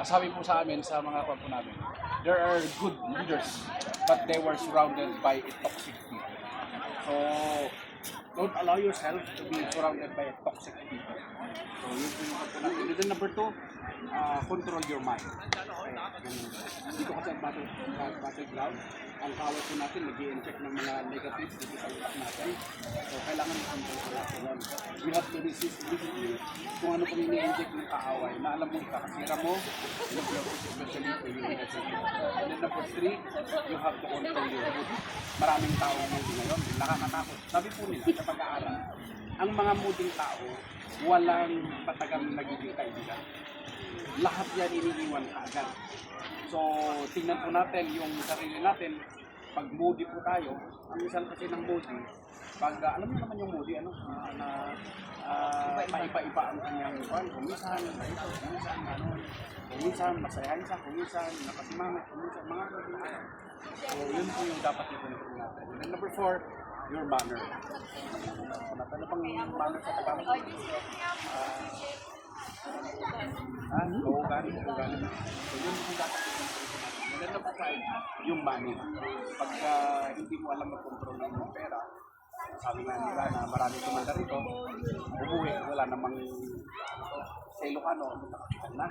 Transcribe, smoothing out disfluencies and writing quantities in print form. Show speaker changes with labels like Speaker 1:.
Speaker 1: sabi po sa amin, sa mga kampo namin, there are good leaders, but they were surrounded by toxic people. So, don't allow yourself to be surrounded by toxic people. So, yun po yung kampo natin. And then number 2, control your mind. Dito kasi ang battleground, ang kawat po natin, nag-i-inject ng mga negatives dito sa utak natin. So, kailangan i-control ko natin yun. We have to resist kung ano pong ini-inject ng kaaway, na alam mo kakasira mo, especially for you. And then number 3, you have to control your mood. Maraming tao moody ngayon, nakakatakot. Sabi po nila sa pag-aaral, ang mga mooding tao, walang patagang nagiging kaibigan. Lahat yan iniiwan kaagad. So, tingnan po natin yung sarili natin. Pag moody po tayo, ang isang kasi ng moody, pag alam mo naman yung moody, paipa-ipa ang kanyang kung minsan, kung minsan, masayahan siya, kung minsan, nakasimangat, kung minsan, mga ganyan. So, yun po yung dapat ipunitin natin. And then number 4, your manner. Ano pang manner sa Tagalog? Ugali. So, yun yung dapat ipunitin natin. And then number 5, yung money. Pagka hindi mo alam mag-control ng mga pera, sabi nga nila na maraming tumanda rito, umuwi, wala namang sa Ilocano, nakakita na.